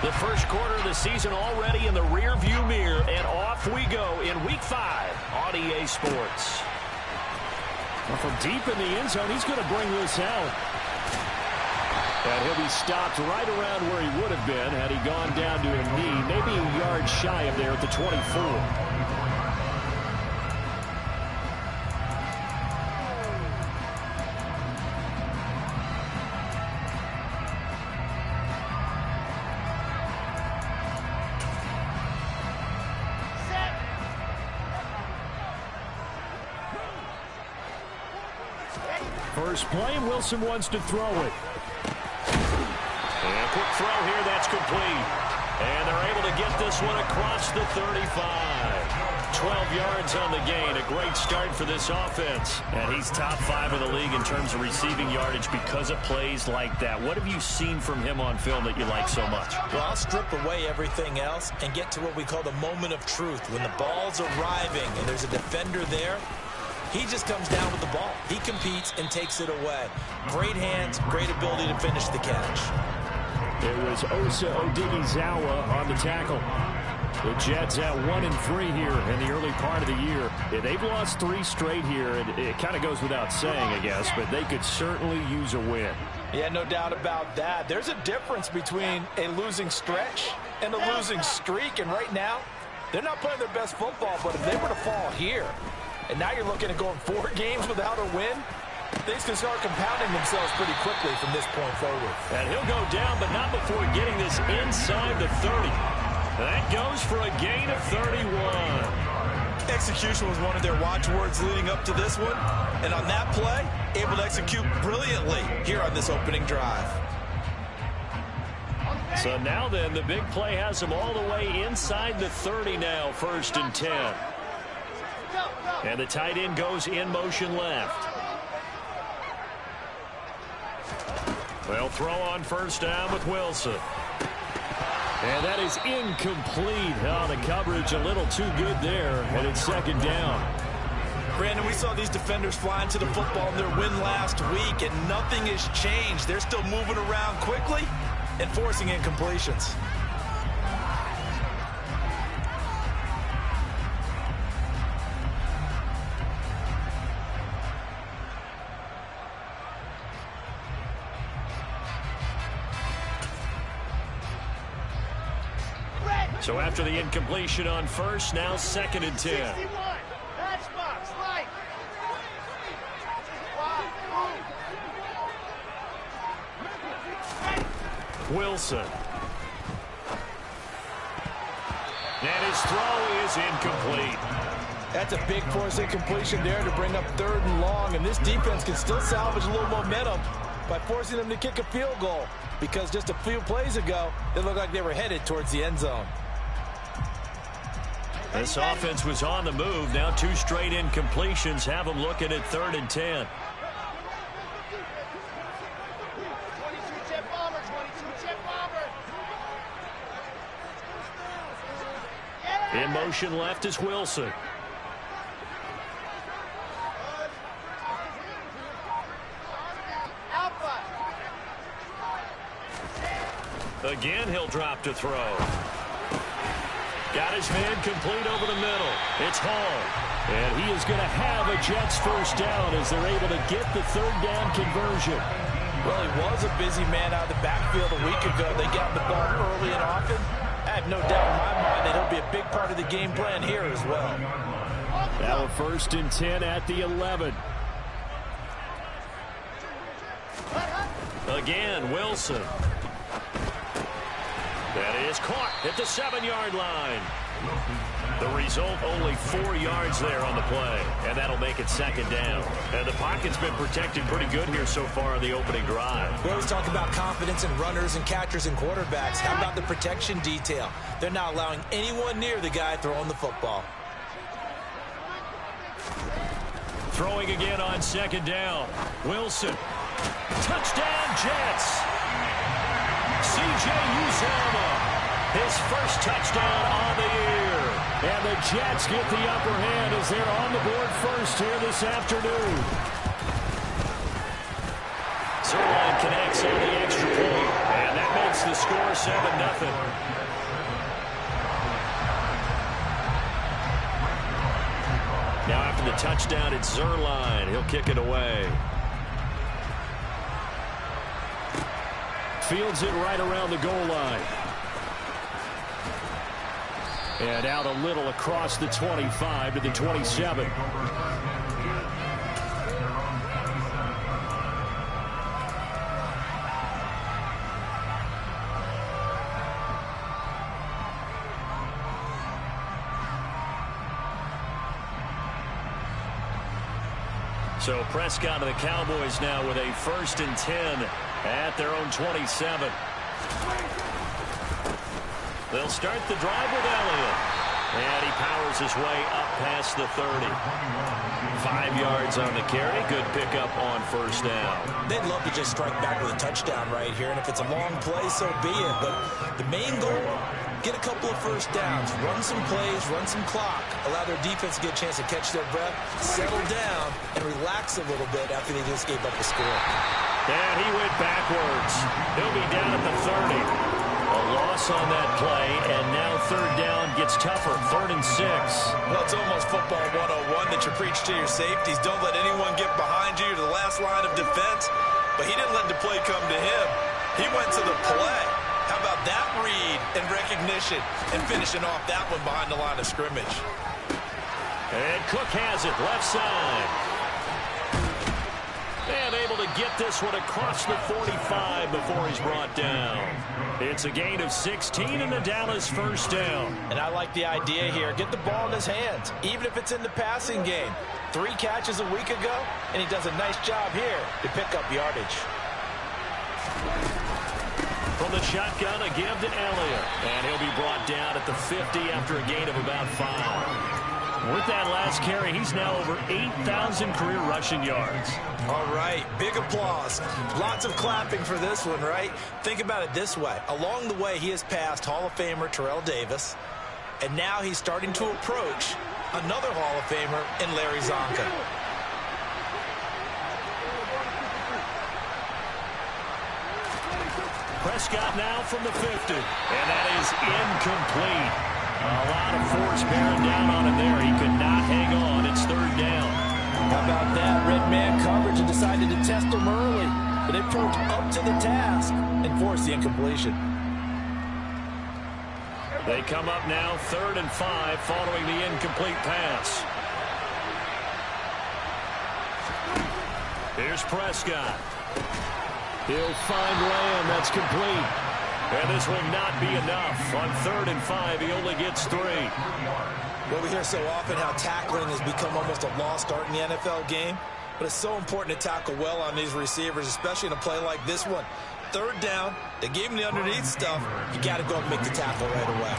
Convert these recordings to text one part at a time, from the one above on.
The first quarter of the season already in the rearview mirror, and off we go in Week 5 on EA Sports. Well, from deep in the end zone, he's going to bring this out. And he'll be stopped right around where he would have been had he gone down to a knee, maybe a yard shy of there at the 24. First play, and Wilson wants to throw it. And a quick throw here, that's complete. And they're able to get this one across the 35. 12 yards on the gain. A great start for this offense. And he's top 5 in the league in terms of receiving yardage because of plays like that. What have you seen from him on film that you like so much? Well, I'll strip away everything else and get to what we call the moment of truth. When the ball's arriving and there's a defender there, he just comes down with the ball. He competes and takes it away. Great hands, great ability to finish the catch. It was Osa Odighizuwa on the tackle. The Jets at 1-3 here in the early part of the year. Yeah, they've lost 3 straight here, and it kind of goes without saying, I guess, but they could certainly use a win. Yeah, no doubt about that. There's a difference between a losing stretch and a losing streak, and right now, they're not playing their best football, but if they were to fall here, and now you're looking at going 4 games without a win, things can start compounding themselves pretty quickly from this point forward. And he'll go down, but not before getting this inside the 30. That goes for a gain of 31. Execution was one of their watchwords leading up to this one. And on that play, able to execute brilliantly here on this opening drive. So now then, the big play has them all the way inside the 30 now, 1st and 10. And the tight end goes in motion left. They'll throw on 1st down with Wilson. And that is incomplete. Oh, the coverage a little too good there, and it's 2nd down. Brandon, we saw these defenders flying to the football in their win last week, and nothing has changed. They're still moving around quickly and forcing incompletions. So after the incompletion on 1st, now 2nd and 10. Wilson. And his throw is incomplete. That's a big force incompletion there to bring up 3rd and long, and this defense can still salvage a little momentum by forcing them to kick a field goal, because just a few plays ago, they looked like they were headed towards the end zone. This offense was on the move. Now 2 straight incompletions have them looking at 3rd and 10. In motion left is Wilson. Again, he'll drop to throw. Got his man complete over the middle. It's Hall. And he is going to have a Jets 1st down as they're able to get the 3rd down conversion. Well, he was a busy man out of the backfield a week ago. They got the ball early and often. I have no doubt in my mind that he'll be a big part of the game plan here as well. Now 1st and 10 at the 11. Again, Wilson. That is caught at the 7-yard line. The result, only 4 yards there on the play, and that'll make it 2nd down. And the pocket's been protected pretty good here so far on the opening drive. We always talk about confidence in runners and catchers and quarterbacks. How about the protection detail? They're not allowing anyone near the guy throwing the football. Throwing again on 2nd down. Wilson. Touchdown, Jets. C.J. Uzomah, his 1st touchdown on the year. And the Jets get the upper hand as they're on the board 1st here this afternoon. Zerline connects on the extra point. And that makes the score 7-0. Now after the touchdown, it's Zerline. He'll kick it away. Fields it right around the goal line. And out a little across the 25 to the 27. So Prescott of the Cowboys now with a 1st and 10 at their own 27. They'll start the drive with Elliott. And he powers his way up past the 30. 5 yards on the carry. Good pickup on 1st down. They'd love to just strike back with a touchdown right here. And if it's a long play, so be it. But the main goal, get a couple of 1st downs. Run some plays, run some clock. Allow their defense to get a chance to catch their breath, settle down, and relax a little bit after they just gave up a score. And he went backwards. He'll be down at the 30. A loss on that play, and now 3rd down gets tougher. 3rd and 6. Well, it's almost football 101 that you preach to your safeties. Don't let anyone get behind you to the last line of defense. But he didn't let the play come to him. He went to the play. How about that read and recognition and finishing off that one behind the line of scrimmage? And Cook has it, left side. And able to get this one across the 45 before he's brought down. It's a gain of 16 and a Dallas 1st down. And I like the idea here. Get the ball in his hands, even if it's in the passing game. 3 catches a week ago, and he does a nice job here to pick up yardage. From the shotgun, a give to Elliott. And he'll be brought down at the 50 after a gain of about 5. With that last carry, he's now over 8,000 career rushing yards. All right, big applause. Lots of clapping for this one, right? Think about it this way. Along the way, he has passed Hall of Famer Terrell Davis, and now he's starting to approach another Hall of Famer in Larry Zonka. Prescott now from the 50, and that is incomplete. A lot of force bearing down on him there. He could not hang on. It's 3rd down. How about that? Red man coverage and decided to test him early. But they proved up to the task and forced the incompletion. They come up now 3rd and 5 following the incomplete pass. Here's Prescott. He'll find Lamb. That's complete. And this will not be enough. On 3rd and 5, he only gets 3. Well, we hear so often how tackling has become almost a lost art in the NFL game. But it's so important to tackle well on these receivers, especially in a play like this one. 3rd down, they gave him the underneath stuff. You got to go and make the tackle right away.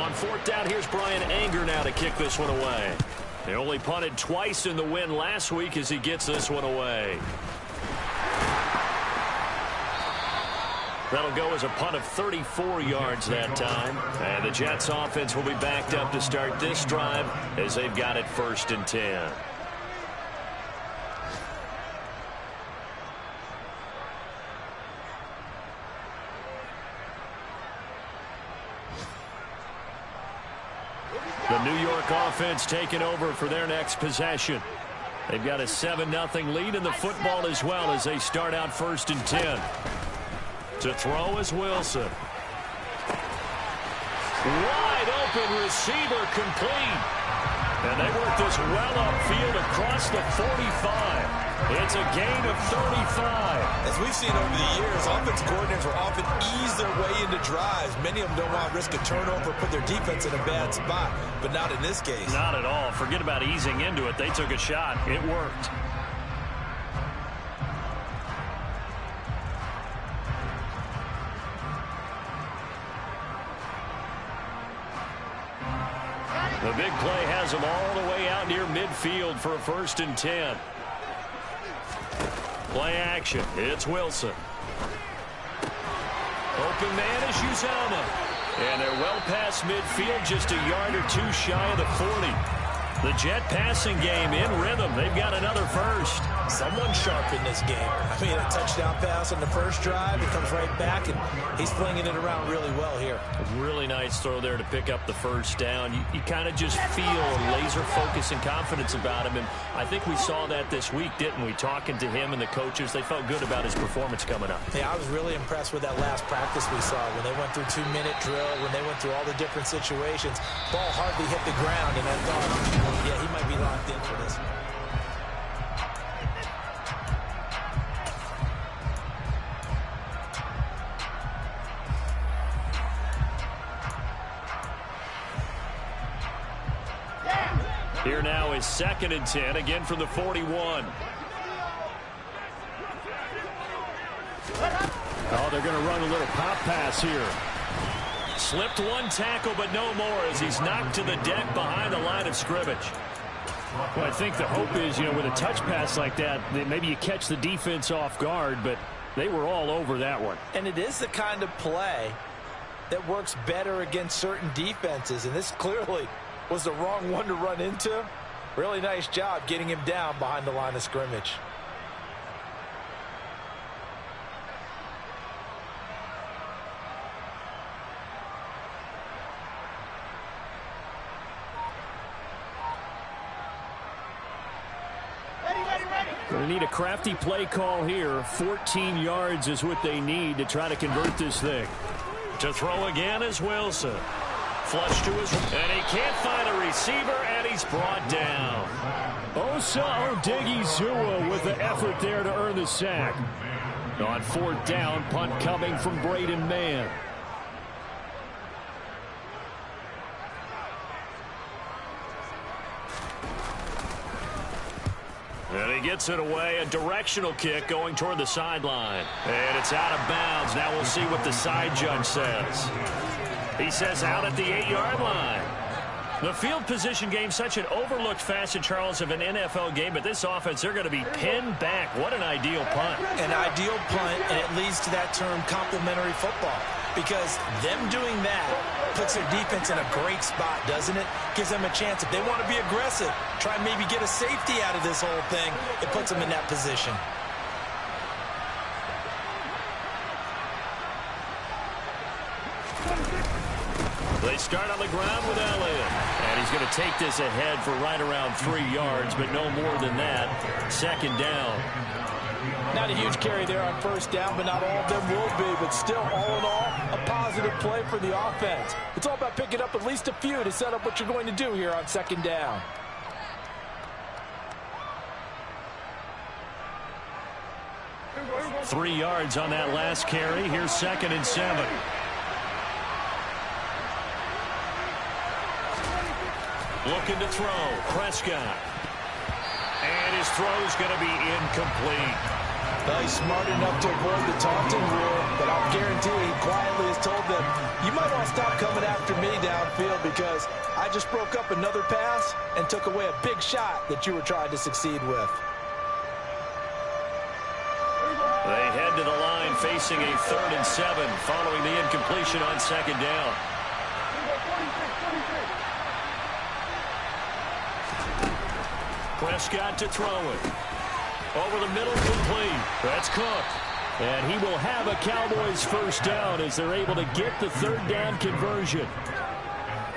On 4th down, here's Brian Anger now to kick this one away. They only punted twice in the win last week as he gets this one away. That'll go as a punt of 34 yards that time. And the Jets offense will be backed up to start this drive as they've got it 1st and 10. The New York offense taking over for their next possession. They've got a 7-0 lead in the football as well as they start out 1st and 10. To throw is Wilson. Wide open receiver complete. And they work this well upfield across the 45. It's a gain of 35. As we've seen over the years, offensive coordinators will often ease their way into drives. Many of them don't want to risk a turnover, put their defense in a bad spot, but not in this case. Not at all. Forget about easing into it. They took a shot. It worked. The big play has them all the way out near midfield for a 1st and 10. Play action. It's Wilson. Open man is Uzomah. And they're well past midfield, just a yard or 2 shy of the 40. The Jet passing game in rhythm. They've got another 1st. Someone sharp in this game. I mean, a touchdown pass on the first drive. It comes right back, and he's flinging it around really well here. A really nice throw there to pick up the first down. You kind of just feel laser focus and confidence about him, and I think we saw that this week, didn't we? Talking to him and the coaches, they felt good about his performance coming up. Yeah, I was really impressed with that last practice we saw when they went through 2-minute drill, when they went through all the different situations. Ball hardly hit the ground, and I thought, yeah, he might be locked in for this. Here now is 2nd and 10, again from the 41. Oh, they're going to run a little pop pass here. Slipped one tackle, but no more as he's knocked to the deck behind the line of scrimmage. Well, I think the hope is, with a touch pass like that, maybe you catch the defense off guard, but they were all over that one. And it is the kind of play that works better against certain defenses, and this clearly was the wrong one to run into. Really nice job getting him down behind the line of scrimmage. Going to need a crafty play call here. 14 yards is what they need to try to convert this thing. To throw again is Wilson. Flush to his, and he can't find a receiver, and he's brought down. Osa Odighizuwa with the effort there to earn the sack. On 4th down, punt coming from Braden Mann. And he gets it away, a directional kick going toward the sideline. And it's out of bounds. Now we'll see what the side judge says. He says out at the 8-yard line. The field position game, such an overlooked facet, Charles, of an NFL game, but this offense, they're going to be pinned back. What an ideal punt. An ideal punt, and it leads to that term complementary football, because them doing that puts their defense in a great spot, doesn't it? Gives them a chance. If they want to be aggressive, try and maybe get a safety out of this whole thing, it puts them in that position. They start on the ground with Elliott. And he's going to take this ahead for right around 3 yards, but no more than that. 2nd down. Not a huge carry there on 1st down, but not all of them will be. But still, all in all, a positive play for the offense. It's all about picking up at least a few to set up what you're going to do here on 2nd down. Three yards on that last carry. Here's 2nd and 7. Looking to throw. Prescott. And his throw's going to be incomplete. Well, he's smart enough to avoid the taunting rule, but I'll guarantee he quietly has told them, you might want to stop coming after me downfield because I just broke up another pass and took away a big shot that you were trying to succeed with. They head to the line facing a 3rd and 7 following the incompletion on 2nd down. Prescott to throw it. Over the middle, complete. That's Cook. And he will have a Cowboys 1st down as they're able to get the 3rd down conversion.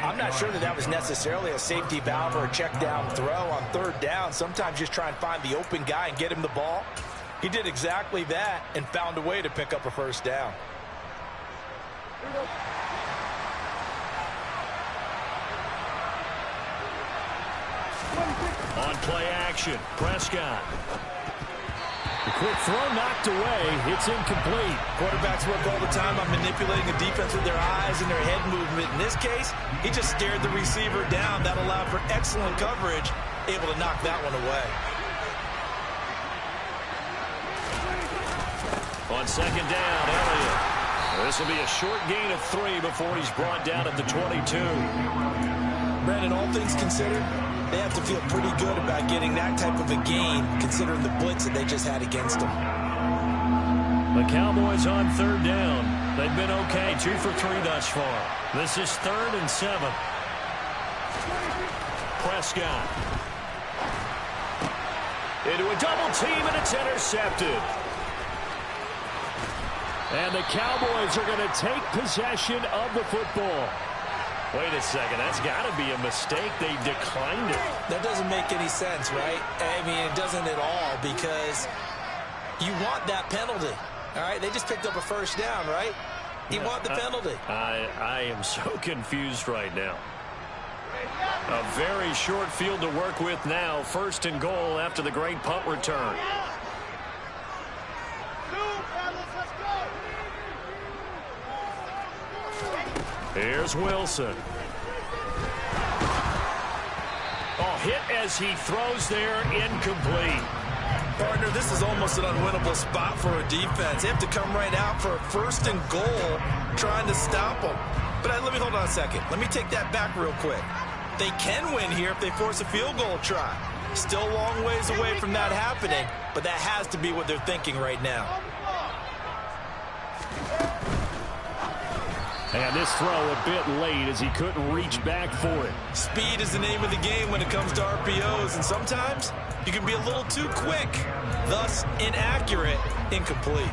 I'm not sure that was necessarily a safety valve or a check down throw on 3rd down. Sometimes just try and find the open guy and get him the ball. He did exactly that and found a way to pick up a 1st down. On play action, Prescott. The quick throw knocked away. It's incomplete. Quarterbacks work all the time on manipulating the defense with their eyes and their head movement. In this case, he just stared the receiver down. That allowed for excellent coverage, able to knock that one away. On 2nd down, Elliott. This will be a short gain of 3 before he's brought down at the 22. Brandon, all things considered, they have to feel pretty good about getting that type of a gain, considering the blitz that they just had against them. The Cowboys on 3rd down. They've been okay, 2 for 3 thus far. This is 3rd and 7. Prescott. Into a double team, and it's intercepted. And the Cowboys are going to take possession of the football. Wait a second, that's got to be a mistake. They declined it. That doesn't make any sense, right? I mean, it doesn't at all, because you want that penalty. All right, they just picked up a first down, right? You want the penalty. I am so confused right now. A very short field to work with now. 1st and goal after the great punt return. Here's Wilson. Oh, hit as he throws there, incomplete. Partner, this is almost an unwinnable spot for a defense. They have to come right out for a 1st and goal, trying to stop them. But let me hold on a second. Let me take that back real quick. They can win here if they force a field goal try. Still a long ways away from that happening, but that has to be what they're thinking right now. And this throw a bit late as he couldn't reach back for it. Speed is the name of the game when it comes to RPOs, and sometimes you can be a little too quick, thus inaccurate, incomplete.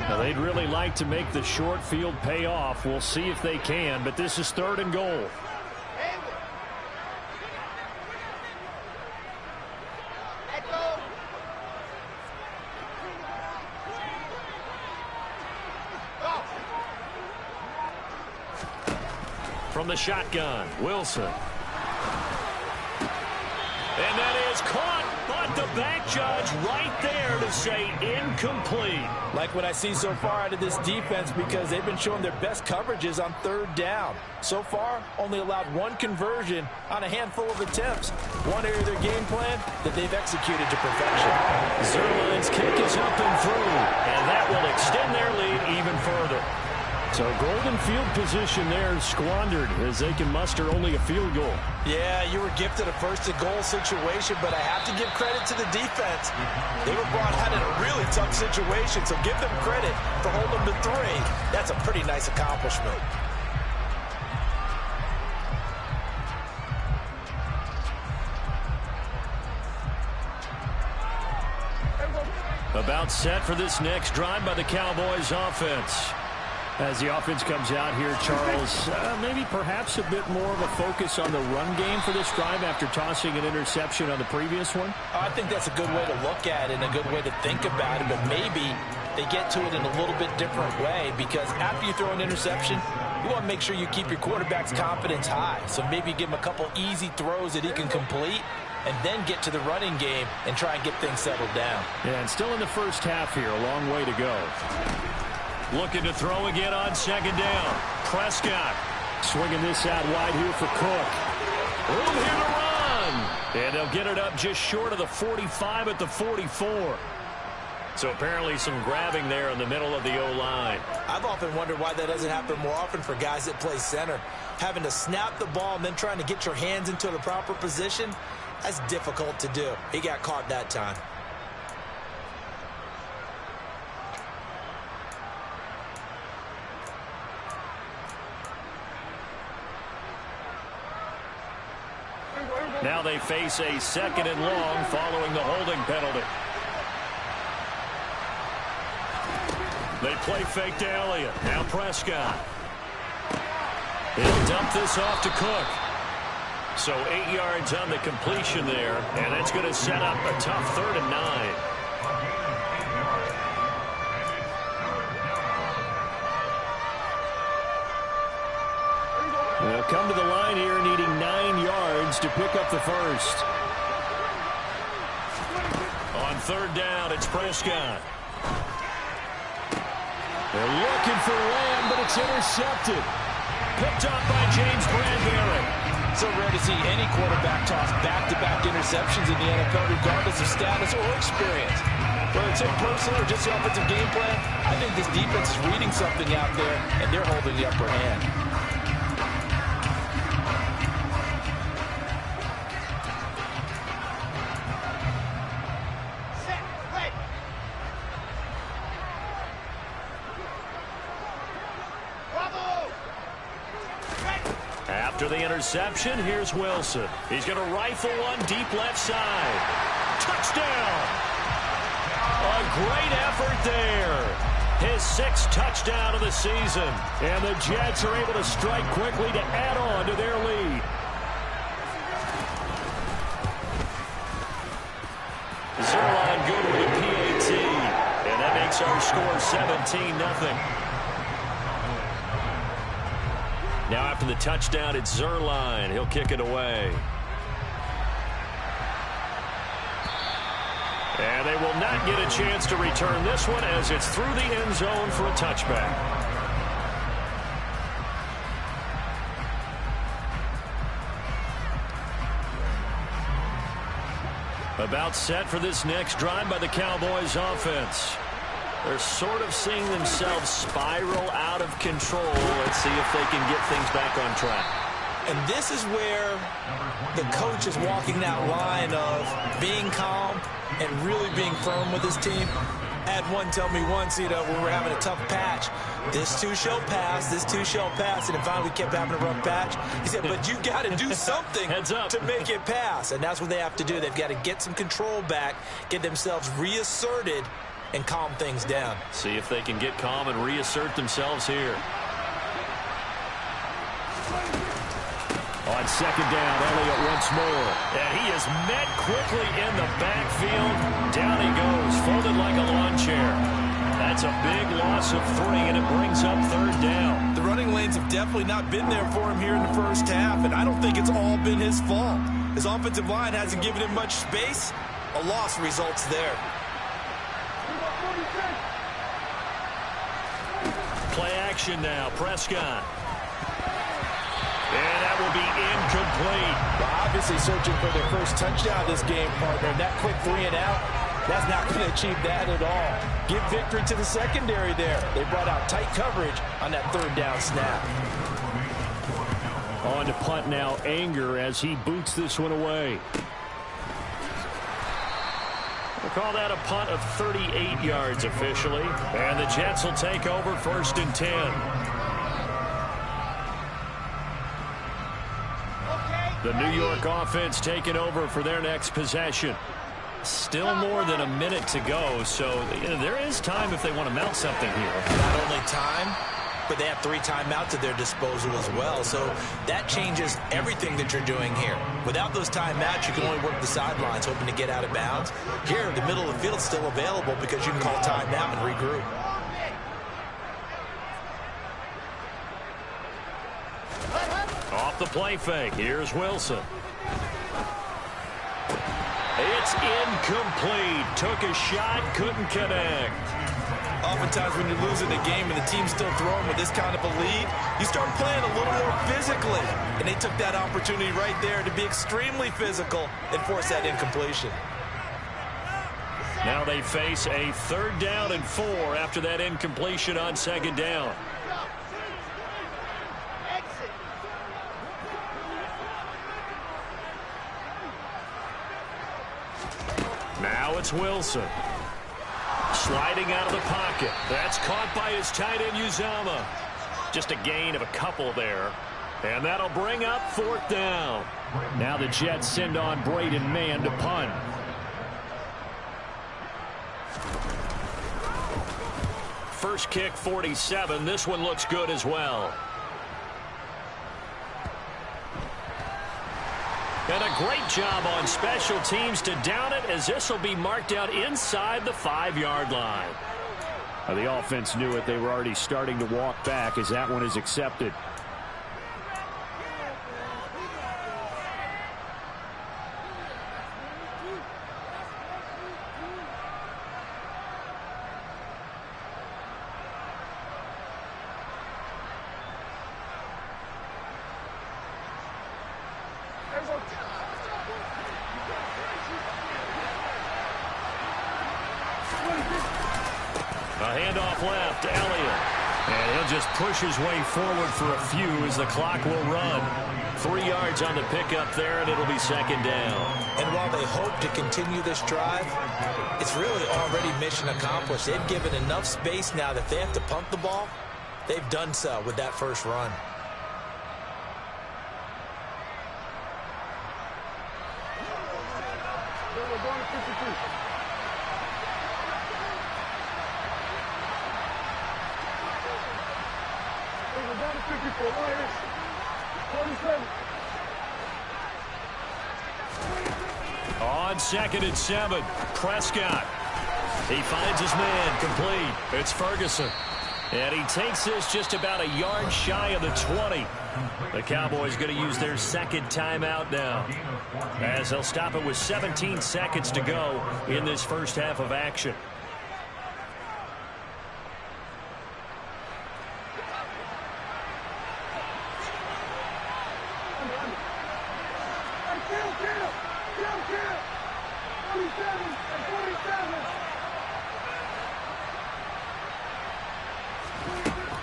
Now, they'd really like to make the short field pay off. We'll see if they can, but this is 3rd and goal. From the shotgun, Wilson. And that is caught, but the back judge right there to say incomplete. Like what I see so far out of this defense, because they've been showing their best coverages on 3rd down. So far, only allowed 1 conversion on a handful of attempts. One area of their game plan that they've executed to perfection. Zerline's kick is up and through, and that will extend their lead even further. So golden field position there squandered as they can muster only a field goal. Yeah, you were gifted a 1st and goal situation, but I have to give credit to the defense. They were brought out in a really tough situation, so give them credit for holding them to 3. That's a pretty nice accomplishment. About set for this next drive by the Cowboys offense. As the offense comes out here, Charles, maybe perhaps a bit more of a focus on the run game for this drive after tossing an interception on the previous one? I think that's a good way to look at it and a good way to think about it, but maybe they get to it in a little bit different way, because after you throw an interception, you want to make sure you keep your quarterback's confidence high. So maybe give him a couple easy throws that he can complete, and then get to the running game and try and get things settled down. Yeah, and still in the first half here, a long way to go. Looking to throw again on 2nd down. Prescott. Swinging this out wide here for Cook. Room here to run. And they'll get it up just short of the 45 at the 44. So apparently some grabbing there in the middle of the O-line. I've often wondered why that doesn't happen more often for guys that play center. Having to snap the ball and then trying to get your hands into the proper position, that's difficult to do. He got caught that time. Now they face a 2nd and long following the holding penalty. They play fake to Elliott. Now Prescott. He'll dump this off to Cook. So 8 yards on the completion there, and that's going to set up a tough 3rd and 9. They'll come to the line here needing 9 yards to pick up the first. On 3rd down, it's Prescott. They're looking for Lamb, but it's intercepted. Picked up by James Bradbury. So rare to see any quarterback toss back-to-back interceptions in the NFL, regardless of status or experience. Whether it's him personally or just the offensive game plan, I think this defense is reading something out there, and they're holding the upper hand. After the interception, here's Wilson. He's going to rifle one deep left side. Touchdown! A great effort there. His 6th touchdown of the season. And the Jets are able to strike quickly to add on to their lead. Zerline good with a PAT. And that makes our score 17-0. Now after the touchdown, it's Zerline. He'll kick it away. And they will not get a chance to return this one as it's through the end zone for a touchback. About set for this next drive by the Cowboys offense. They're sort of seeing themselves spiral out of control. Let's see if they can get things back on track. And this is where the coach is walking that line of being calm and really being firm with his team. I had one tell me once, when we're having a tough patch, this too shall pass, this too shall pass. And then finally we kept having a rough patch. He said, but you got to do something to make it pass. And that's what they have to do. They've got to get some control back, get themselves reasserted, and calm things down. See if they can get calm and reassert themselves here. On second down, Elliott once more. And he is met quickly in the backfield. Down he goes, folded like a lawn chair. That's a big loss of 3, and it brings up 3rd down. The running lanes have definitely not been there for him here in the first half, and I don't think it's all been his fault. His offensive line hasn't given him much space. A loss results there. Play action now, Prescott. And that will be incomplete. Well, obviously searching for their first touchdown this game, partner. And that quick 3 and out, that's not going to achieve that at all. Give victory to the secondary there. They brought out tight coverage on that 3rd down snap. On to punt now, Anger as he boots this one away. We'll call that a punt of 38 yards officially. And the Jets will take over 1st and 10. The New York offense taking over for their next possession. Still more than a minute to go, so there is time if they want to mount something here. Not only time, but they have 3 timeouts at their disposal as well, so that changes everything that you're doing here. Without those timeouts, you can only work the sidelines, hoping to get out of bounds. Here, the middle of the field is still available because you can call timeout and regroup. Off the play fake. Here's Wilson. It's incomplete. Took a shot, couldn't connect. Oftentimes when you're losing a game and the team's still throwing with this kind of a lead, you start playing a little more physically. And they took that opportunity right there to be extremely physical and force that incompletion. Now they face a 3rd down and 4 after that incompletion on 2nd down. Now it's Wilson. Sliding out of the pocket. That's caught by his tight end, Uzama. Just a gain of a couple there. And that'll bring up 4th down. Now the Jets send on Braden Mann to punt. First kick, 47. This one looks good as well. And a great job on special teams to down it, as this will be marked out inside the 5-yard line. The offense knew it. They were already starting to walk back as that one is accepted. A handoff left, Elliott. And he'll just push his way forward for a few as the clock will run. 3 yards on the pickup there, and it'll be 2nd down. And while they hope to continue this drive, it's really already mission accomplished. They've given enough space now that if they have to punt the ball, they've done so with that first run. On 2nd and 7, Prescott. He finds his man, complete. It's Ferguson. And he takes this just about a yard shy of the 20. The Cowboys going to use their second timeout now, as they'll stop it with 17 seconds to go in this first half of action.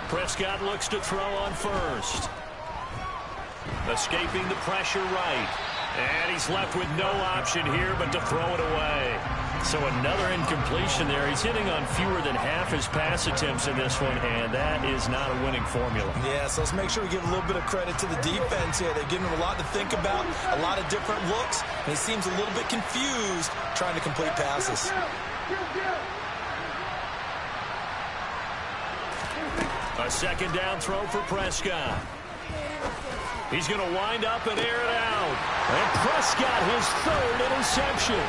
Prescott looks to throw on first. Escaping the pressure right. And he's left with no option here but to throw it away. So another incompletion there. He's hitting on fewer than half his pass attempts in this one, and that is not a winning formula. Yeah, so let's make sure we give a little bit of credit to the defense here. They're giving him a lot to think about, a lot of different looks, and he seems a little bit confused trying to complete passes. A second down throw for Prescott. He's going to wind up and air it out. And Prescott, his third interception.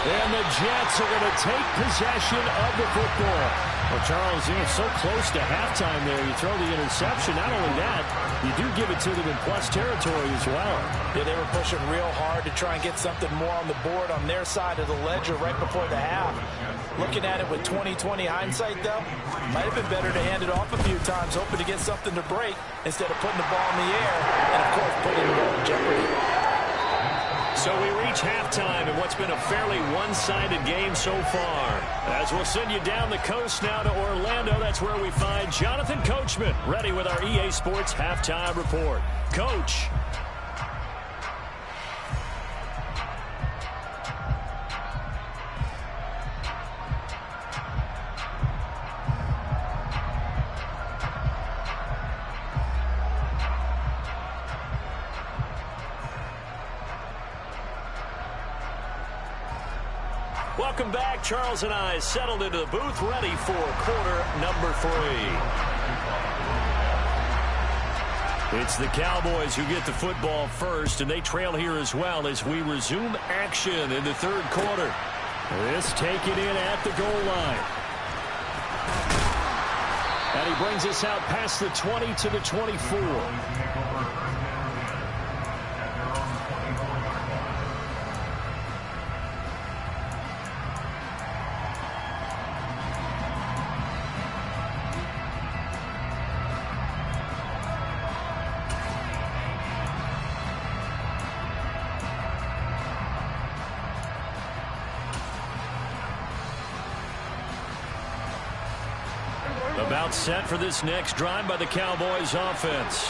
And the Jets are going to take possession of the football. Well, Charles, you're so close to halftime there. You throw the interception. Not only that, you do give it to them in plus territory as well. Yeah, they were pushing real hard to try and get something more on the board on their side of the ledger right before the half. Looking at it with 20/20 hindsight, though, might have been better to hand it off a few times, hoping to get something to break instead of putting the ball in the air and, of course, putting the ball in jeopardy. So we reach halftime in what's been a fairly one-sided game so far. As we'll send you down the coast now to Orlando, that's where we find Jonathan Coachman ready with our EA Sports Halftime Report. Coach. Welcome back. Charles and I settled into the booth, ready for quarter number 3. It's the Cowboys who get the football first, and they trail here as well as we resume action in the third quarter. This taken in at the goal line. And he brings us out past the 20 to the 24. About set for this next drive by the Cowboys offense.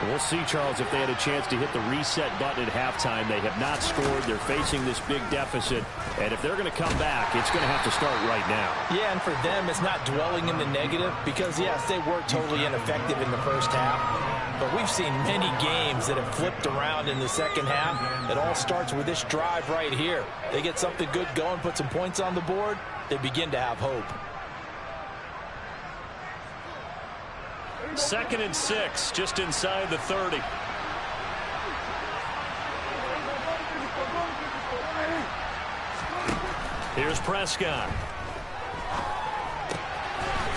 We'll see, Charles, if they had a chance to hit the reset button at halftime. They have not scored. They're facing this big deficit. And if they're going to come back, it's going to have to start right now. Yeah, and for them, it's not dwelling in the negative because, yes, they were totally ineffective in the first half. But we've seen many games that have flipped around in the second half. It all starts with this drive right here. They get something good going, put some points on the board, they begin to have hope. 2nd and 6, just inside the 30. Here's Prescott.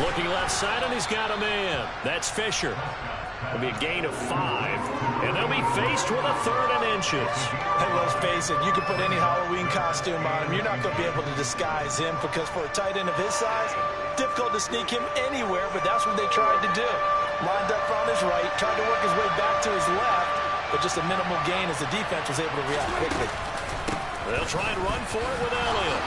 Looking left side, and he's got a man. That's Fisher. It'll be a gain of 5. And they'll be faced with a 3rd and inches. Hey, let's face it, you can put any Halloween costume on him. You're not going to be able to disguise him because for a tight end of his size, difficult to sneak him anywhere, but that's what they tried to do. Lined up on his right, tried to work his way back to his left, but just a minimal gain as the defense was able to react quickly. They'll try and run for it with Elliott.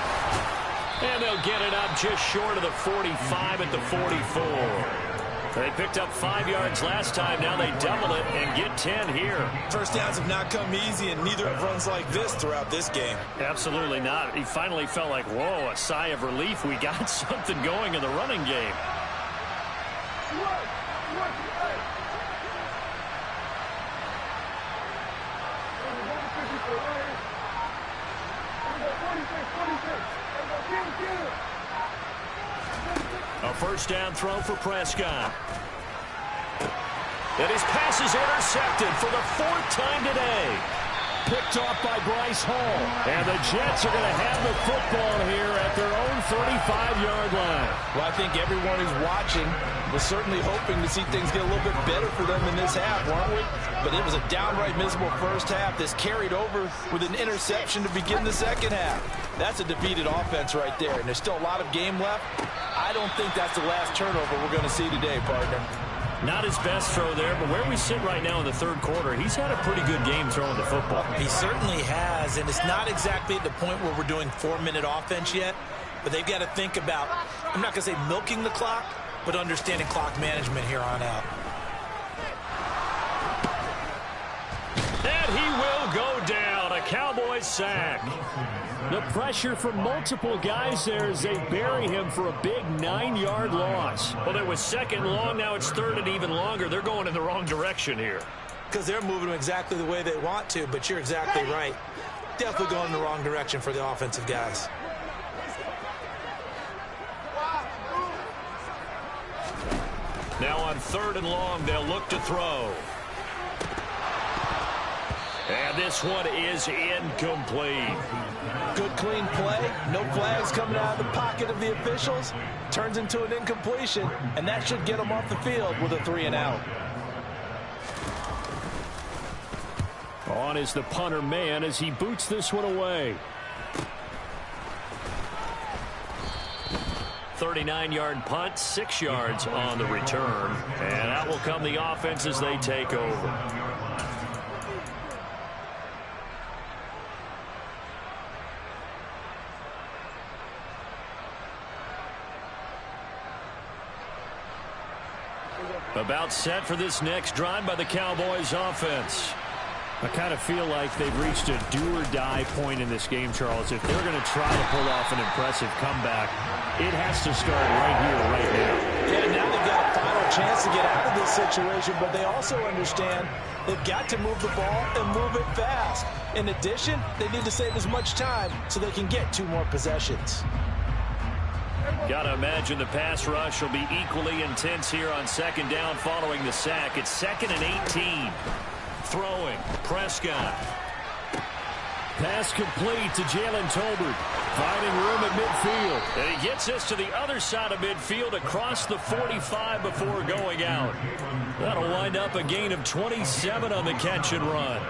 And they'll get it up just short of the 45 at the 44. They picked up 5 yards last time. Now they double it and get 10 here. First downs have not come easy, and neither have runs like this throughout this game. Absolutely not. He finally felt like, whoa, a sigh of relief. We got something going in the running game. A first down throw for Prescott. And his pass is intercepted for the 4th time today. Picked off by Bryce Hall. And the Jets are going to have the football here at their own 35-yard line. Well, I think everyone who's watching was certainly hoping to see things get a little bit better for them in this half, weren't we? But it was a downright miserable first half. This carried over with an interception to begin the second half. That's a defeated offense right there, and there's still a lot of game left. I don't think that's the last turnover we're going to see today, partner. Not his best throw there, but where we sit right now in the third quarter, he's had a pretty good game throwing the football. He certainly has, and it's not exactly at the point where we're doing 4-minute offense yet, but they've got to think about, I'm not going to say milking the clock, but understanding clock management here on out. And he will go down, a Cowboys sack. The pressure from multiple guys there as they bury him for a big 9-yard loss. Well, it was 2nd and long. Now it's 3rd and even longer. They're going in the wrong direction here. Because they're moving them exactly the way they want to, but you're exactly right. Definitely going in the wrong direction for the offensive guys. Now on 3rd and long, they'll look to throw. And this one is incomplete. Good, clean play. No flags coming out of the pocket of the officials. Turns into an incompletion, and that should get them off the field with a 3-and-out. On is the punter man as he boots this one away. 39-yard punt, 6 yards on the return. And out will come the offense as they take over. About set for this next drive by the Cowboys offense. I kind of feel like they've reached a do-or-die point in this game, Charles. If they're going to try to pull off an impressive comeback, it has to start right here, right now. Yeah, now they've got a final chance to get out of this situation, but they also understand they've got to move the ball and move it fast. In addition, they need to save as much time so they can get 2 more possessions. Got to imagine the pass rush will be equally intense here on 2nd down following the sack. It's 2nd and 18. Throwing, Prescott. Pass complete to Jalen Tolbert. Finding room at midfield. And he gets this to the other side of midfield across the 45 before going out. That'll wind up a gain of 27 on the catch and run.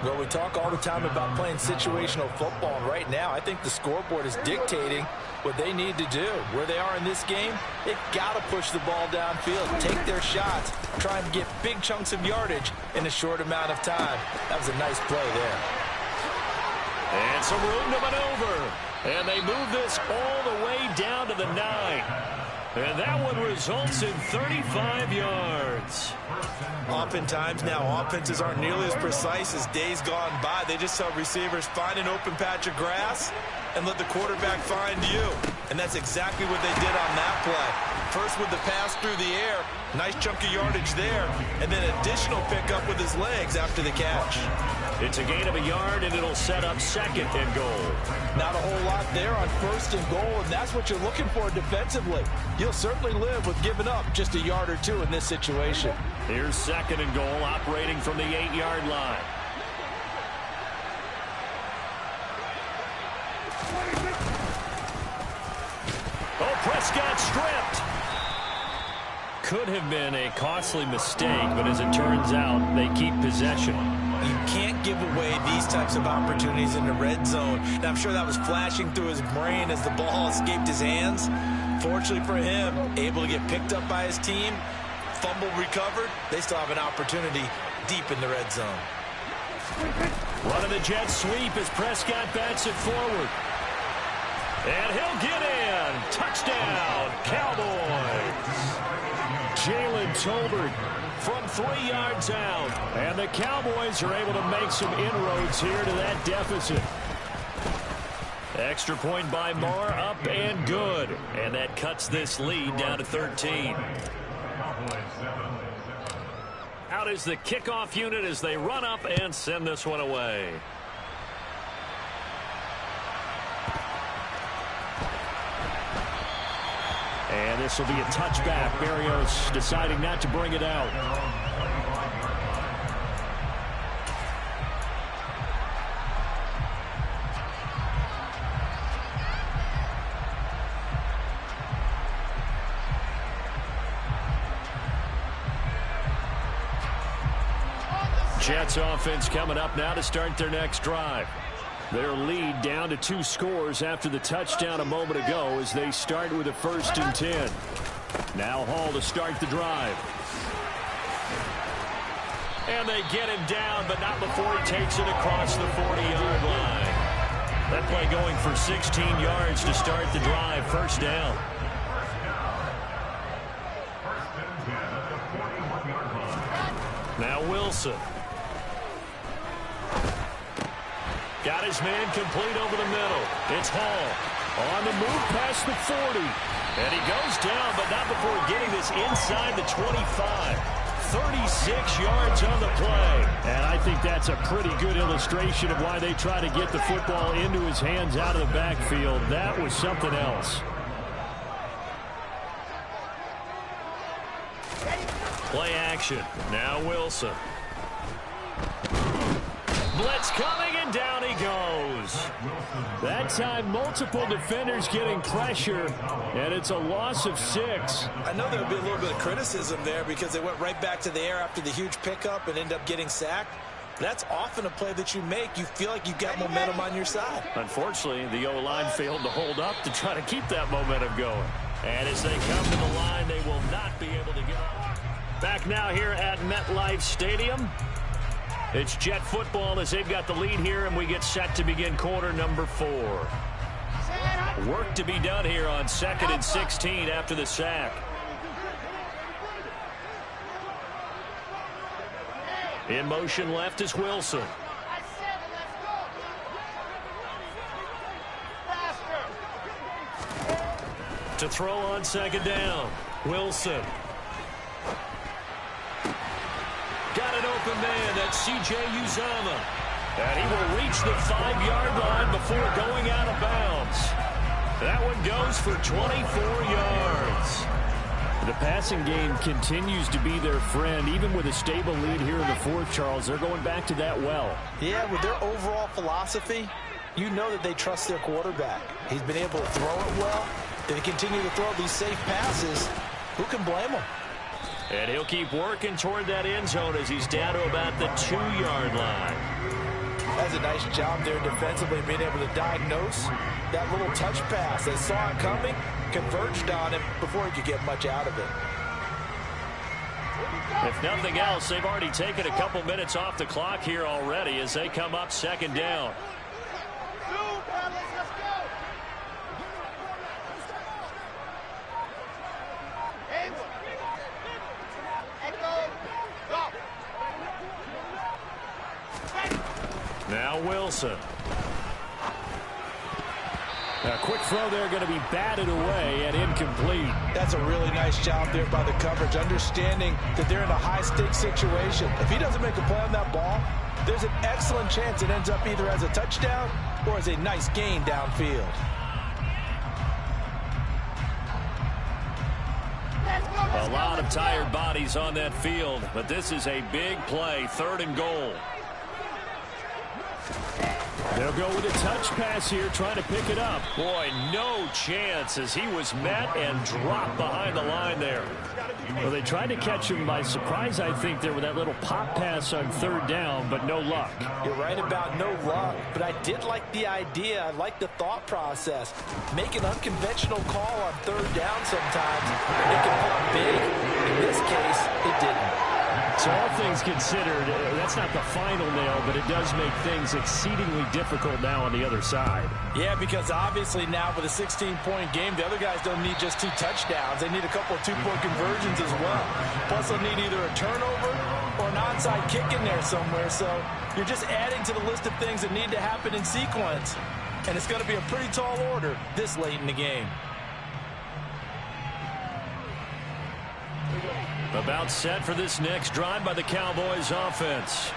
Well, we talk all the time about playing situational football, and right now I think the scoreboard is dictating what they need to do. Where they are in this game, they've got to push the ball downfield, take their shots, try and get big chunks of yardage in a short amount of time. That was a nice play there. And some room to maneuver. And they move this all the way down to the 9. And that one results in 35 yards. Oftentimes now, offenses aren't nearly as precise as days gone by. They just saw receivers find an open patch of grass and let the quarterback find you. And that's exactly what they did on that play. First with the pass through the air, nice chunk of yardage there, and then additional pickup with his legs after the catch. It's a gain of a yard, and it'll set up 2nd and goal. Not a whole lot there on 1st and goal, and that's what you're looking for defensively. You'll certainly live with giving up just a yard or 2 in this situation. Here's 2nd and goal, operating from the 8-yard line. Oh, Prescott stripped. Could have been a costly mistake, but as it turns out, they keep possession. You can't give away these types of opportunities in the red zone. Now, I'm sure that was flashing through his brain as the ball escaped his hands. Fortunately for him, able to get picked up by his team, fumble recovered. They still have an opportunity deep in the red zone. Running the jet sweep as Prescott bats it forward. And he'll get in. Touchdown, Cowboys. Jalen Tolbert from 3 yards out. And the Cowboys are able to make some inroads here to that deficit. Extra point by Marr, up and good. And that cuts this lead down to 13. Out is the kickoff unit as they run up and send this one away. And this will be a touchback. Berrios deciding not to bring it out. Jets offense coming up now to start their next drive. Their lead down to 2 scores after the touchdown a moment ago as they start with a 1st and 10. Now Hall to start the drive. And they get him down, but not before he takes it across the 40-yard line. That play going for 16 yards to start the drive. 1st down. Now Wilson. Got his man complete over the middle. It's Hall on the move past the 40. And he goes down, but not before getting this inside the 25. 36 yards on the play. And I think that's a pretty good illustration of why they try to get the football into his hands out of the backfield. That was something else. Play action. Now Wilson. Blitz coming, and down he goes. That time, multiple defenders getting pressure, and it's a loss of 6. I know there would be a little bit of criticism there because they went right back to the air after the huge pickup and ended up getting sacked. That's often a play that you make. You feel like you've got momentum on your side. Unfortunately, the O-line failed to hold up to try to keep that momentum going. And as they come to the line, they will not be able to get off. Back now here at MetLife Stadium. It's Jet football as they've got the lead here, and we get set to begin quarter number 4. Work to be done here on 2nd and 16 after the sack. In motion left is Wilson. To throw on 2nd down. Wilson. Got an open man. That's C.J. Uzomah. And he will reach the 5-yard line before going out of bounds. That one goes for 24 yards. The passing game continues to be their friend. Even with a stable lead here in the 4th, Charles, they're going back to that well. Yeah, with their overall philosophy, you know that they trust their quarterback. He's been able to throw it well. They continue to throw these safe passes. Who can blame them? And he'll keep working toward that end zone as he's down to about the 2-yard line. That's a nice job there defensively, being able to diagnose that little touch pass. They saw it coming, converged on him before he could get much out of it. If nothing else, they've already taken a couple minutes off the clock here already as they come up 2nd down. Now Wilson. A quick throw there going to be batted away and incomplete. That's a really nice job there by the coverage, understanding that they're in a high-stakes situation. If he doesn't make a play on that ball, there's an excellent chance it ends up either as a touchdown or as a nice gain downfield. A lot of tired bodies on that field, but this is a big play, 3rd and goal. They'll go with a touch pass here, trying to pick it up. Boy, no chance as he was met and dropped behind the line there. Well, they tried to catch him by surprise, I think, there with that little pop pass on 3rd down, but no luck. You're right about no luck, but I did like the idea. I like the thought process. Make an unconventional call on 3rd down sometimes. It can pop big. In this case, it didn't. So all things considered, that's not the final nail, but it does make things exceedingly difficult now on the other side. Yeah, because obviously now with a 16-point game, the other guys don't need just 2 touchdowns. They need a couple of 2-point conversions as well. Plus, they'll need either a turnover or an onside kick in there somewhere. So you're just adding to the list of things that need to happen in sequence. And it's going to be a pretty tall order this late in the game. About set for this next drive by the Cowboys offense.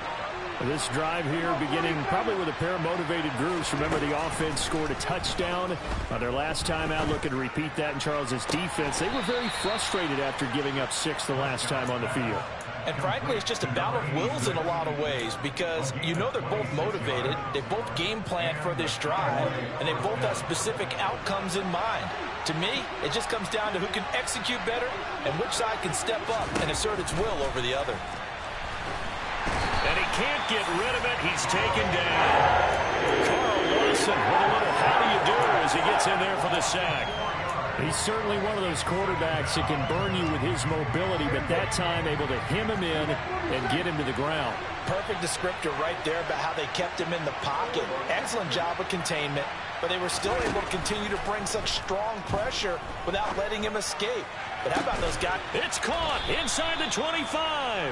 This drive here beginning probably with a pair of motivated groups. Remember, the offense scored a touchdown their last time out. Looking to repeat that in Charles's defense. They were very frustrated after giving up 6 the last time on the field. And frankly, it's just a battle of wills in a lot of ways because you know they're both motivated. They both game plan for this drive, and they both have specific outcomes in mind. To me, it just comes down to who can execute better and which side can step up and assert its will over the other. And he can't get rid of it. He's taken down. Carl Lawson with a little how do you do as he gets in there for the sack. He's certainly one of those quarterbacks that can burn you with his mobility, but that time able to hem him in and get him to the ground. Perfect descriptor right there about how they kept him in the pocket. Excellent job of containment, but they were still able to continue to bring such strong pressure without letting him escape. But how about those guys? It's caught inside the 25.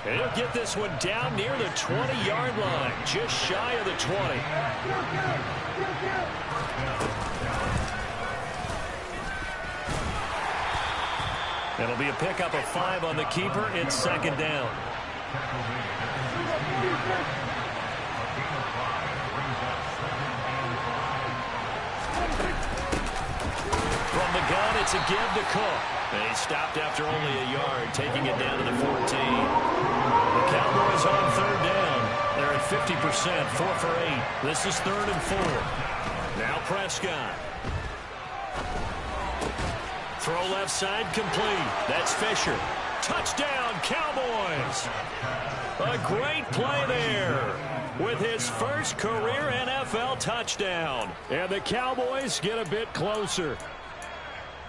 And he'll get this one down near the 20-yard line, just shy of the 20. It'll be a pickup of 5 on the keeper. It's second down. From the gun, it's a give to Cook. And he stopped after only a yard, taking it down to the 14. The Cowboys on third down. They're at 50%, 4 for 8. This is 3rd and 4. Now Prescott. Throw left side complete. That's Fisher. Touchdown, Cowboys. A great play there with his first career NFL touchdown. And the Cowboys get a bit closer.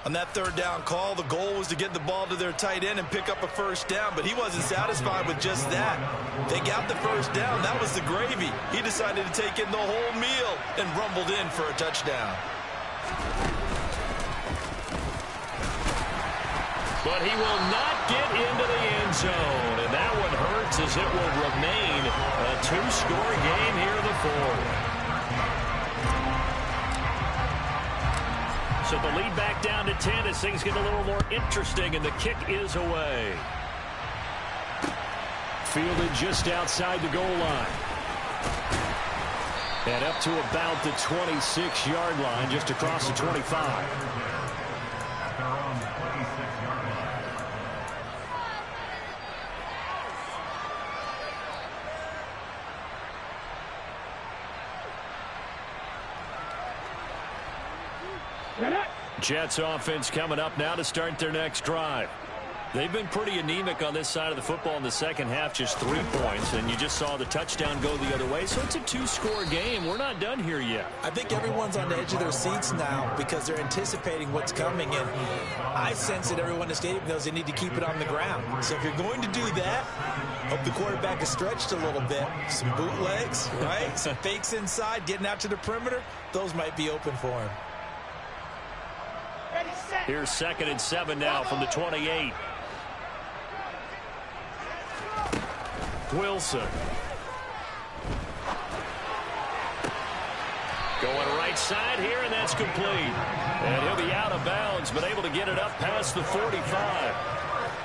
On that third down call, the goal was to get the ball to their tight end and pick up a first down, but he wasn't satisfied with just that. They got the first down. That was the gravy. He decided to take in the whole meal and rumbled in for a touchdown. But he will not get into the end zone. And that one hurts as it will remain a 2-score game here in the 4th. So the lead back down to 10 as things get a little more interesting, and the kick is away. Fielded just outside the goal line. And up to about the 26-yard line, just across the 25. Jets offense coming up now to start their next drive. They've been pretty anemic on this side of the football in the second half, just 3 points, and you just saw the touchdown go the other way. So it's a 2-score game. We're not done here yet. I think everyone's on the edge of their seats now because they're anticipating what's coming, and I sense that everyone in the stadium knows they need to keep it on the ground. So if you're going to do that, hope the quarterback is stretched a little bit. Some bootlegs, right? Some fakes inside, getting out to the perimeter. Those might be open for him. Here's 2nd and 7 now from the 28. Wilson. Going right side here, and that's complete. And he'll be out of bounds, but able to get it up past the 45.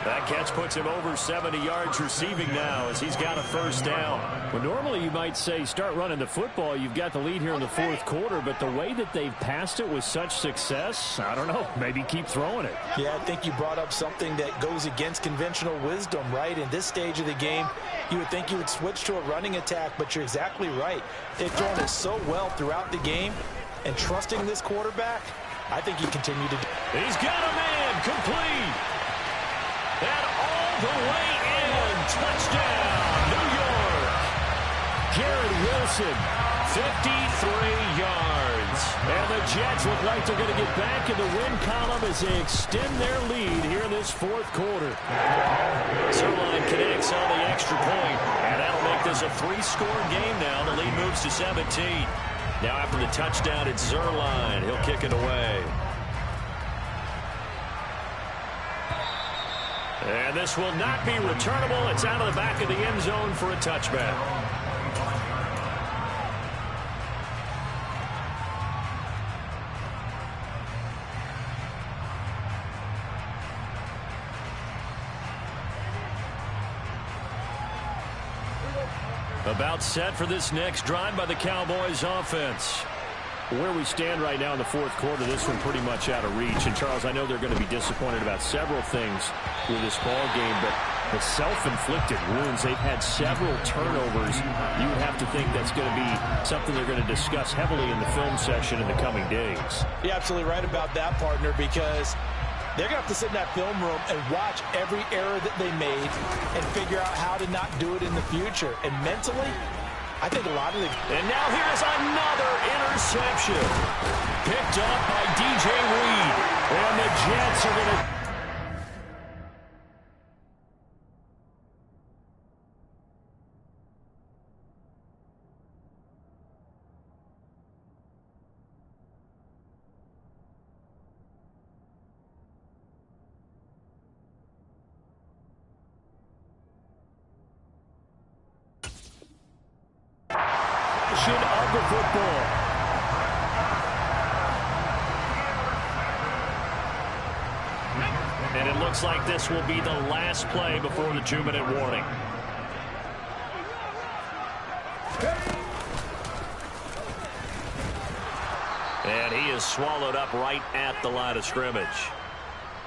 That catch puts him over 70 yards receiving now as he's got a first down. Well, normally you might say start running the football. You've got the lead here in the 4th quarter, but the way that they've passed it with such success, I don't know, maybe keep throwing it. Yeah, I think you brought up something that goes against conventional wisdom, right? In this stage of the game, you would think you would switch to a running attack, but you're exactly right. They've thrown it so well throughout the game, and trusting this quarterback, I think you continue to do. He's got a man complete. And all the way in. Touchdown, New York. Garrett Wilson, 53 yards. And the Jets look like they're going to get back in the win column as they extend their lead here in this 4th quarter. Zerline connects on the extra point, and that'll make this a 3-score game now. The lead moves to 17. Now after the touchdown, it's Zerline. He'll kick it away. And this will not be returnable. It's out of the back of the end zone for a touchback. About set for this next drive by the Cowboys offense. Where we stand right now in the 4th quarter, this one pretty much out of reach. And, Charles, I know they're going to be disappointed about several things with this ball game, but the self-inflicted wounds, they've had several turnovers. You would have to think that's going to be something they're going to discuss heavily in the film session in the coming days. You're absolutely right about that, partner, because They're going to have to sit in that film room and watch every error that they made and figure out how to not do it in the future. And mentally, I think a lot of the... And now here's another interception. Picked up by DJ Reed. And the Jets are going to... of the football. And it looks like this will be the last play before the 2-minute warning. And he is swallowed up right at the line of scrimmage.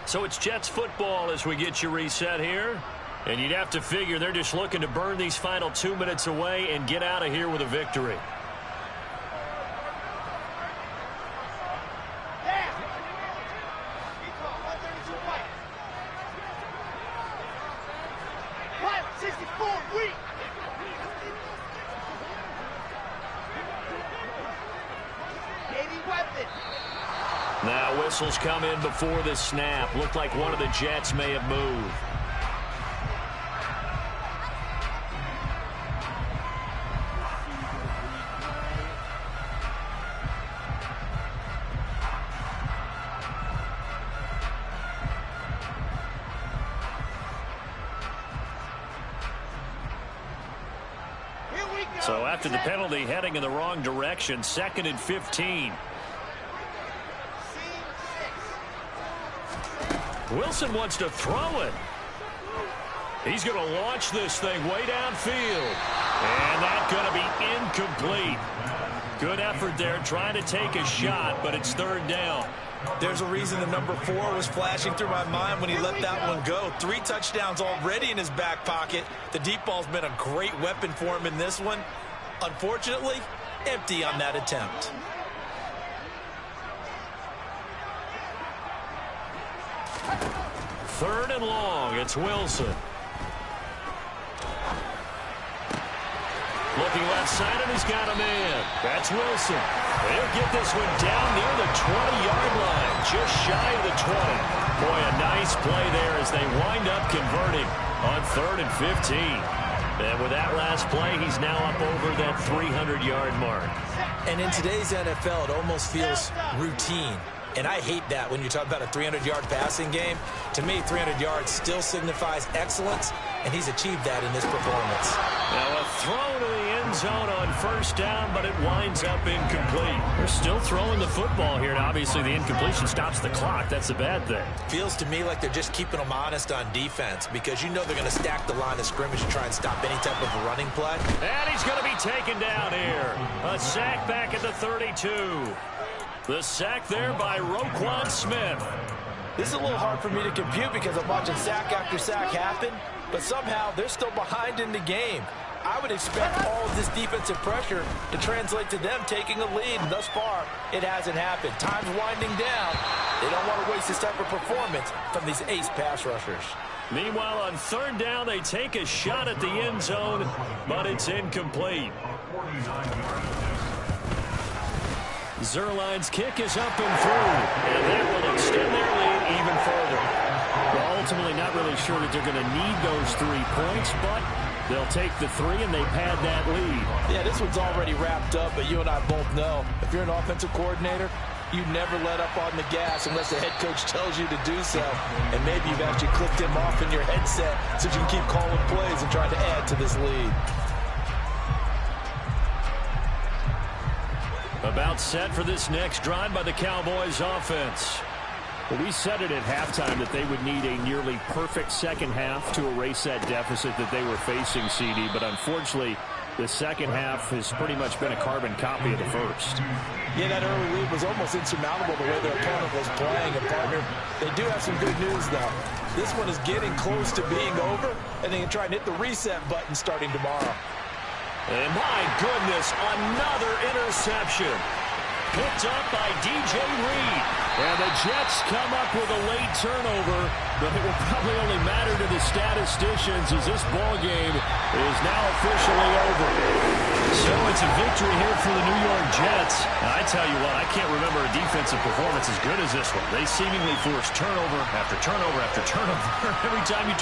So it's Jets football as we get you reset here. And you'd have to figure they're just looking to burn these final 2 minutes away and get out of here with a victory. Now whistles come in before the snap. Looked like one of the Jets may have moved. So after the penalty, heading in the wrong direction, 2nd and 15. Wilson wants to throw it. He's going to launch this thing way downfield. And that's going to be incomplete. Good effort there trying to take a shot, but it's 3rd down. There's a reason the number 4 was flashing through my mind when he let that one go. 3 touchdowns already in his back pocket. The deep ball's been a great weapon for him in this one. Unfortunately, empty on that attempt. Third and long. It's Wilson. Looking left side, and he's got a man. That's Wilson. They'll get this one down near the 20-yard line, just shy of the 20. Boy, a nice play there as they wind up converting on 3rd and 15. And with that last play, he's now up over that 300-yard mark. And in today's NFL, it almost feels routine. And I hate that when you talk about a 300-yard passing game. To me, 300 yards still signifies excellence, and he's achieved that in this performance. Now a throw to the end zone on 1st down, but it winds up incomplete. They're still throwing the football here, and obviously the incompletion stops the clock. That's the bad thing. Feels to me like they're just keeping them honest on defense because you know they're going to stack the line of scrimmage and try and stop any type of a running play. And he's going to be taken down here. A sack back at the 32. The sack there by Roquan Smith. This is a little hard for me to compute because I'm watching sack after sack happen, but somehow they're still behind in the game. I would expect all of this defensive pressure to translate to them taking a lead, and thus far, it hasn't happened. Time's winding down. They don't want to waste this type of performance from these ace pass rushers. Meanwhile, on 3rd down, they take a shot at the end zone, but it's incomplete. Zerline's kick is up and through, and that will extend their lead even further. Well, ultimately not really sure that they're going to need those 3 points, but they'll take the 3 and they pad that lead. Yeah, this one's already wrapped up, but you and I both know if you're an offensive coordinator, you never let up on the gas unless the head coach tells you to do so. And maybe you've actually clicked him off in your headset so you can keep calling plays and trying to add to this lead. About set for this next drive by the Cowboys offense. Well, we said it at halftime that they would need a nearly perfect second half to erase that deficit that they were facing, CD. But unfortunately, the second half has pretty much been a carbon copy of the first. Yeah, that early lead was almost insurmountable the way their opponent was playing. And, partner, they do have some good news, though. This one is getting close to being over, and they can try and hit the reset button starting tomorrow. And my goodness, another interception. Picked up by DJ Reed. And the Jets come up with a late turnover, but it will probably only matter to the statisticians as this ball game is now officially over. So it's a victory here for the New York Jets. And I tell you what, I can't remember a defensive performance as good as this one. They seemingly forced turnover after turnover after turnover every time you turn.